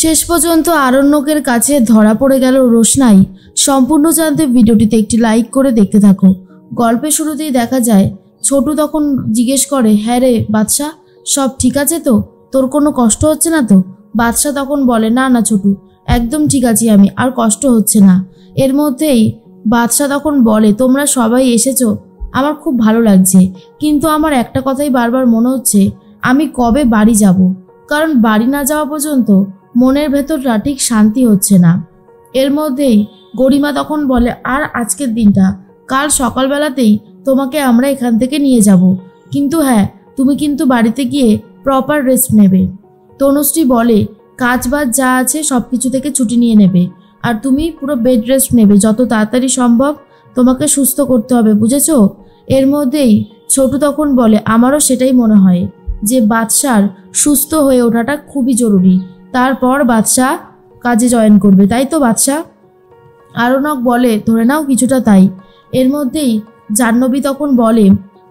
শেষ পর্যন্ত আরণ্যকের কাছে ধরা পড়ে গেল রোশনাই। সম্পূর্ণ জানতে ভিডিওটিতে একটি লাইক করে দেখতে থাকো। গল্পের শুরুতেই দেখা যায় ছোটু তখন জিজ্ঞেস করে, হ্যাঁ রে বাদশা, সব ঠিক আছে তো? তোর কোনো কষ্ট হচ্ছে না তো? বাদশা তখন বলে, না না ছোটু, একদম ঠিক আছি আমি, আর কষ্ট হচ্ছে না। এর মধ্যেই বাদশা তখন বলে, তোমরা সবাই এসেছো, আমার খুব ভালো লাগছে, কিন্তু আমার একটা কথাই বারবার মনে হচ্ছে, আমি কবে বাড়ি যাব। কারণ বাড়ি না যাওয়া পর্যন্ত মনের ভেতরটা ঠিক শান্তি হচ্ছে না। এর মধ্যেই গরিমা তখন বলে, আর আজকের দিনটা, কাল সকালবেলাতেই তোমাকে আমরা এখান থেকে নিয়ে যাব, কিন্তু হ্যাঁ, তুমি কিন্তু বাড়িতে গিয়ে প্রপার রেস্ট নেবে। তনুশ্রী বলে, কাজ বাজ যা আছে সব কিছু থেকে ছুটি নিয়ে নেবে, আর তুমি পুরো বেড রেস্ট নেবে, যত তাড়াতাড়ি সম্ভব তোমাকে সুস্থ করতে হবে, বুঝেছো? এর মধ্যেই ছোটু তখন বলে, আমারও সেটাই মনে হয় যে বাদশার সুস্থ হয়ে ওঠাটা খুবই জরুরি, তারপর বাদশা কাজে জয়েন করবে, তাই তো বাদশা? আরণ্যক বলে, ধরে নাও কিছুটা তাই। এর মধ্যেই জাহ্নবী তখন বলে,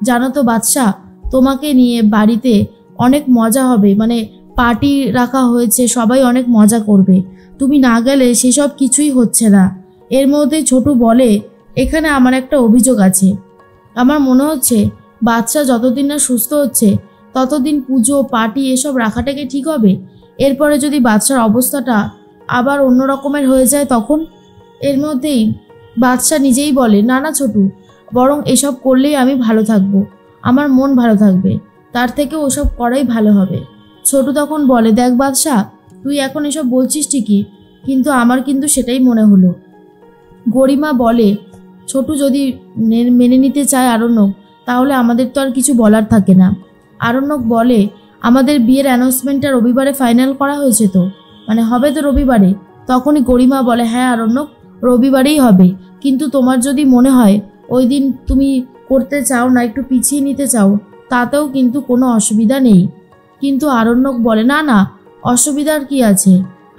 জানো তো বাদশা, তোমাকে নিয়ে বাড়িতে অনেক মজা হবে, মানে পার্টি রাখা হয়েছে, সবাই অনেক মজা করবে, তুমি না গেলে সেসব কিছুই হচ্ছে না। এর মধ্যে ছোটু বলে, এখানে আমার একটা অভিযোগ আছে। আমার মনে হচ্ছে বাদশা যতদিন না সুস্থ হচ্ছে ততদিন পুজো পার্টি এসব রাখাটাকে ঠিক হবে। এরপরে যদি বাদশার অবস্থাটা আবার অন্য রকমের হয়ে যায় তখন? এর মধ্যেই বাদশা নিজেই বলে, না না ছোটু, বরং এসব করলেই আমি ভালো থাকবো, আমার মন ভালো থাকবে, তার থেকে ওসব করাই ভালো হবে। ছোটু তখন বলে, দেখ বাদশা, তুই এখন এসব বলছিস ঠিকই, কিন্তু আমার কিন্তু সেটাই মনে হলো। গরিমা বলে, ছোটু যদি মেনে নিতে চায় আরণ্যক, তাহলে আমাদের তো আর কিছু বলার থাকে না। আরণ্যক বলে, আমাদের বিয়ের অ্যানাউন্সমেন্টটা রবিবারে ফাইনাল করা হয়েছে তো, মানে হবে তো রবিবারে? তখনই গরিমা বলে, হ্যাঁ আরণ্যক, রবিবারেই হবে, কিন্তু তোমার যদি মনে হয় ওই দিন তুমি করতে চাও না, একটু পিছিয়ে নিতে চাও, তাতেও কিন্তু কোনো অসুবিধা নেই। কিন্তু আরণ্যক বলে, না না, অসুবিধার কি আছে,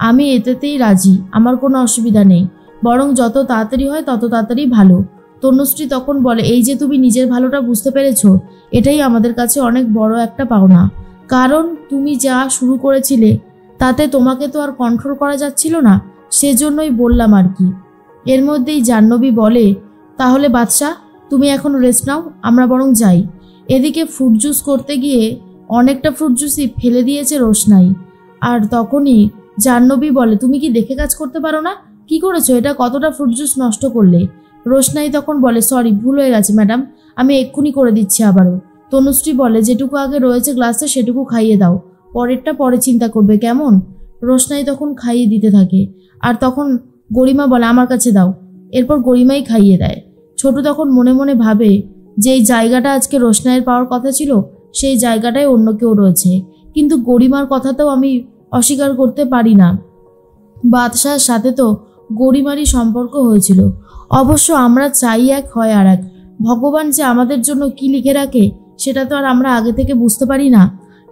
আমি এতেতেই রাজি, আমার কোনো অসুবিধা নেই, বরং যত তাড়াতাড়ি হয় তত তাড়াতাড়ি ভালো। তনুশ্রী তখন বলে, এই যে তুমি নিজের ভালোটা বুঝতে পেরেছো, এটাই আমাদের কাছে অনেক বড় একটা পাওনা, কারণ তুমি যা শুরু করেছিলে তাতে তোমাকে তো আর কন্ট্রোল করা যাচ্ছিল না, সেজন্যই বললাম আর কি। এর মধ্যেই জাহ্নবী বলে, তাহলে বাদশা, তুমি এখন রেস্ট নাও, আমরা বরং যাই। এদিকে ফ্রুট জুস করতে গিয়ে অনেকটা ফ্রুট জুসই ফেলে দিয়েছে রোশনাই। আর তখনই জাহ্নবী বলে, তুমি কি দেখে কাজ করতে পারো না? কি করেছো এটা? কতটা ফ্রুট জুস নষ্ট করলে? রোশনাই তখন বলে, সরি, ভুল হয়ে গেছে ম্যাডাম, আমি এক্ষুনি করে দিচ্ছি আবারও। তনুশ্রী বলে, যেটুকু আগে রয়েছে গ্লাসে সেটুকু খাইয়ে দাও, পরেরটা পরে চিন্তা করবে, কেমন? রোশনাই তখন খাইয়ে দিতে থাকে, আর তখন গরিমা বলে, আমার কাছে দাও। এরপর গরিমাই খাইয়ে দেয়। ছোটু তখন মনে মনে ভাবে, যে এই জায়গাটা আজকে রোশনাইয়ের পাওয়ার কথা ছিল, সেই জায়গাটায় অন্য কেউ রয়েছে, কিন্তু গরিমার কথাটাও আমি অস্বীকার করতে পারি না। বাদশার সাথে তো গরিমারই সম্পর্ক হয়েছিল। অবশ্য আমরা চাই এক, হয় আর এক। ভগবান যে আমাদের জন্য কি লিখে রাখে সেটা তো আর আমরা আগে থেকে বুঝতে পারি না।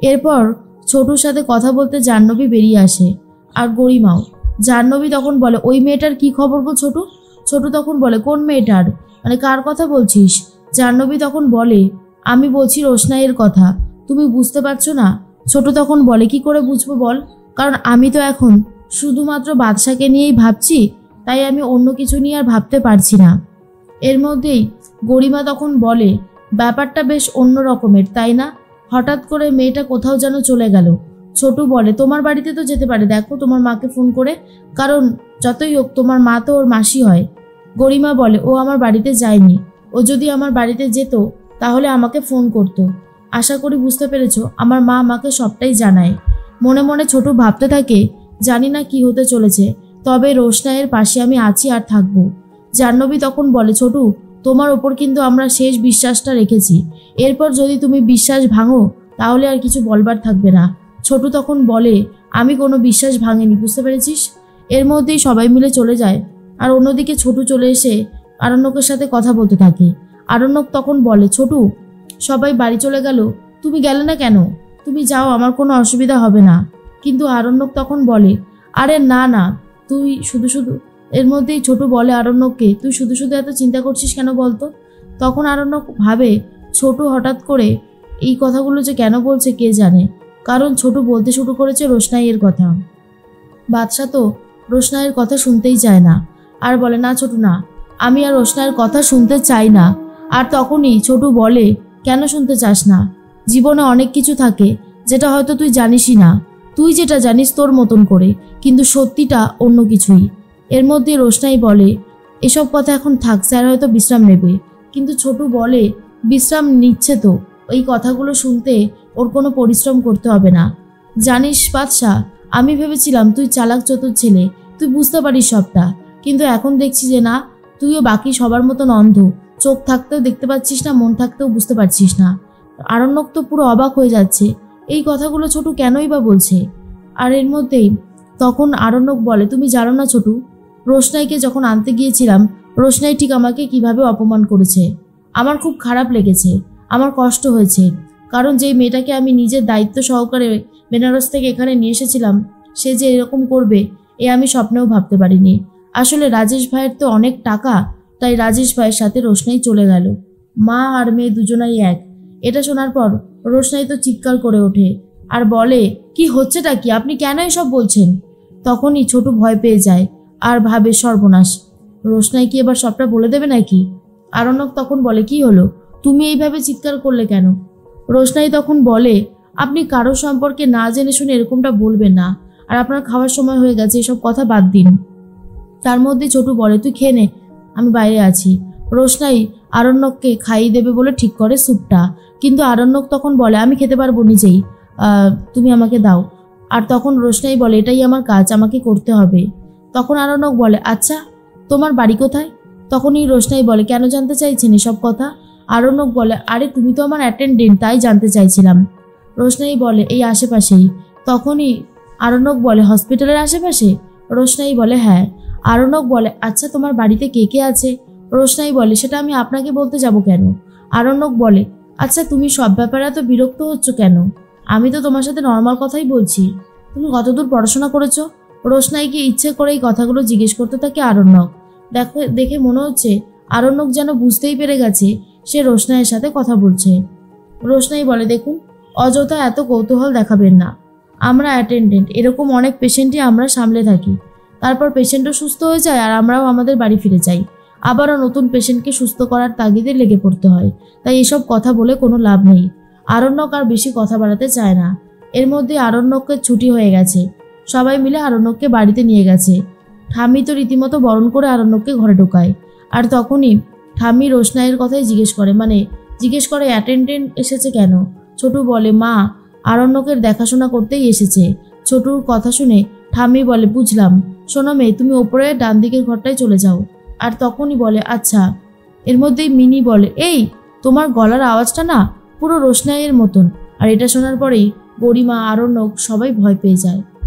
এরপর ছোটুর সাথে কথা বলতে জাহ্নবী বেরিয়ে আসে, আর গরিমাও। জাহ্নবী তখন বলে, ওই মেয়েটার কি খবর গো ছোটু? ছোটু তখন বলে, কোন মেয়েটার, মানে কার কথা বলছিস? জাহ্নবী তখন বলে, আমি বলছি রোশনাইয়ের কথা, তুমি বুঝতে পারছো না? ছোটু তখন বলে, কি করে বুঝবো বল, কারণ আমি তো এখন শুধুমাত্র বাদশাকে নিয়েই ভাবছি, তাই আমি অন্য কিছু নিয়ে আর ভাবতে পারছি না। এর মধ্যেই গরিমা তখন বলে, ব্যাপারটা বেশ অন্য রকমের, তাই না? হঠাৎ করে মেয়েটা কোথাও যেন চলে গেল। ছোটু বলে, তোমার বাড়িতে তো যেতে পারে, দেখো তোমার মাকে ফোন করে, কারণ যতই হোক তোমার মা তো ওর মাসি হয়। গরিমা বলে, ও আমার বাড়িতে যায়নি, ও যদি আমার বাড়িতে যেত তাহলে আমাকে ফোন করতো। আশা করি বুঝতে পেরেছো, আমার মা আমাকে সবটাই জানায়। মনে মনে ছোটু ভাবতে থাকে, জানি না কি হতে চলেছে, তবে রোশনাইয়ের পাশে আমি আছি আর থাকবো। জাহ্নবী তখন বলে, ছোটু, তোমার ওপর কিন্তু আমরা শেষ বিশ্বাসটা রেখেছি, এরপর যদি তুমি বিশ্বাস ভাঙো তাহলে আর কিছু বলবার থাকবে না। ছোটু তখন বলে, আমি কোনো বিশ্বাস ভাঙিনি, বুঝতে পেরেছিস? এর মধ্যেই সবাই মিলে চলে যায়, আর অন্যদিকে ছোটু চলে এসে আরণ্যকের সাথে কথা বলতে থাকে। আরণ্যক তখন বলে, ছোটু, সবাই বাড়ি চলে গেল, তুমি গেলে না কেন? তুমি যাও, আমার কোনো অসুবিধা হবে না। কিন্তু আরণ্যক তখন বলে, আরে না না, তুই শুধু শুধু। এর মধ্যেই ছোটু বলে আরণ্যককে, তুই শুধু শুধু এত চিন্তা করছিস কেন বলতো? তখন আরণ্যক ভাবে, ছোটু হঠাৎ করে এই কথাগুলো যে কেন বলছে কে জানে, কারণ ছোটু বলতে শুরু করেছে রোশনাইয়ের কথা। বাদশা তো রোশনাইয়ের কথা শুনতেই চায় না আর বলে, না ছোটু না, আমি আর রোশনাইয়ের কথা শুনতে চাই না। আর তখনই ছোটু বলে, কেন শুনতে চাস না? জীবনে অনেক কিছু থাকে যেটা হয়তো তুই জানিসই না। তুই যেটা জানিস তোর মতন করে, কিন্তু সত্যিটা অন্য কিছুই। এর মধ্যে রোশনাই বলে, এসব কথা এখন থাক, স্যার হয়তো বিশ্রাম নেবে। কিন্তু ছোটু বলে, বিশ্রাম নিচ্ছে তো, এই কথাগুলো শুনতে ওর কোনো পরিশ্রম করতে হবে না। জানিস বাদশা, আমি ভেবেছিলাম তুই চালাক চতুর ছেলে, তুই বুঝতে পারিস সবটা, কিন্তু এখন দেখছি যে না, তুইও বাকি সবার মতন অন্ধ। চোখ থাকতেও দেখতে পাচ্ছিস না, মন থাকতেও বুঝতে পারছিস না। আরণ্যক তো পুরো অবাক হয়ে যাচ্ছে, এই কথাগুলো ছোটু কেনই বা বলছে। আর এর মধ্যেই তখন আরণ্যক বলে, তুমি জানো না ছোটু, রোশনাইকে যখন আনতে গিয়েছিলাম, রোশনাই ঠিক আমাকে কিভাবে অপমান করেছে। আমার খুব খারাপ লেগেছে, আমার কষ্ট হয়েছে, কারণ যেই মেয়েটাকে আমি নিজের দায়িত্ব সহকারে বেনারস থেকে এখানে নিয়ে এসেছিলাম, সে যে এরকম করবে এ আমি স্বপ্নেও ভাবতে পারিনি। আসলে রাজেশ ভাইয়ের তো অনেক টাকা, তাই রাজেশ ভাইয়ের সাথে রোশনাই চলে গেল। মা আর মেয়ে দুজনাই এক। এটা শোনার পর রোশনাই তো চিৎকার করে ওঠে আর বলে, কি হচ্ছেটা কি, আপনি কেন এসব বলছেন? তখনই ছোটু ভয় পেয়ে যায় আর ভাবে, সর্বনাশ, রোশনাই কি এবার সবটা বলে দেবে নাকি? আরণ্যক তখন বলে, কি হলো, তুমি এইভাবে চিৎকার করলে কেন? রোশনাই তখন বলে, আপনি কারো সম্পর্কে না জেনে শুনে এরকমটা বলবেন না, আর আপনার খাওয়ার সময় হয়ে গেছে, এসব কথা বাদ দিন। তার মধ্যে ছোটু বলে, তুই খেয়ে নে, আমি বাইরে আছি। রোশনাই আরণ্যককে খাইয়ে দেবে বলে ঠিক করে স্যুপটা, কিন্তু আরণ্যক তখন বলে, আমি খেতে পারবো নিজেই, তুমি আমাকে দাও। আর তখন রোশনাই বলে, এটাই আমার কাজ, আমাকে করতে হবে। তখন আরণ্যক বলে, আচ্ছা তোমার বাড়ি কোথায়? তখনই রোশনাই বলে, কেন জানতে চাইছেন এসব কথা? আরণ্যক বলে, আরে তুমি তো আমার অ্যাটেন্ডেন্ট, তাই জানতে চাইছিলাম। রোশনাই বলে, এই আশেপাশেই। তখনই আরণ্যক বলে, হসপিটালের আশেপাশে? রোশনাই বলে, হ্যাঁ। আরণ্যক বলে, আচ্ছা তোমার বাড়িতে কে কে আছে? রোশনাই বলে, সেটা আমি আপনাকে বলতে যাব কেন? আরণ্যক বলে, আচ্ছা তুমি সব ব্যাপারে এত বিরক্ত হচ্ছ কেন? আমি তো তোমার সাথে নর্মাল কথাই বলছি। তুমি কতদূর পড়াশোনা করেছো? রোশনাইকে ইচ্ছে করে এই কথাগুলো জিজ্ঞেস করতে থাকে আরণ্যক। দেখে মনে হচ্ছে আরণ্যক যেন বুঝতেই পেরে গেছে সে রোশনাইয়ের সাথে কথা বলছে। রোশনাই বলে, দেখুন, অযথা এত কৌতূহল দেখাবেন না। আমরা অ্যাটেন্ডেন্ট, এরকম অনেক পেশেন্টই আমরা সামলে থাকি। তারপর পেশেন্টও সুস্থ হয়ে যায় আর আমরাও আমাদের বাড়ি ফিরে যাই। আবারও নতুন পেশেন্টকে সুস্থ করার তাগিদে লেগে পড়তে হয়। তাই এসব কথা বলে কোনো লাভ নেই। আরণ্যক আর বেশি কথা বাড়াতে চায় না। এর মধ্যে আরণ্যককে ছুটি হয়ে গেছে, সবাই মিলে আরণ্যককে বাড়িতে নিয়ে গেছে। ঠাম্মি তো রীতিমতো বরণ করে আরণ্যককে ঘরে ঢোকায়। আর তখনই ঠাম্মি রোশনাইয়ের কথাই জিজ্ঞেস করে অ্যাটেন্ডেন্ট এসেছে কেন? ছোটু বলে, মা আরণ্যকের দেখাশোনা করতেই এসেছে। ছোটুর কথা শুনে ঠাম্মি বলে, বুঝলাম, শোনো মেয়ে, তুমি ওপরে ডান দিকের ঘরটায় চলে যাও। আর তখনই বলে, আচ্ছা। এর মধ্যেই মিনি বলে, এই তোমার গলার আওয়াজটা না পুরো রোশনাইয়ের মতন। আর এটা শোনার পরেই গরিমা, আরণ্যক সবাই ভয় পেয়ে যায়।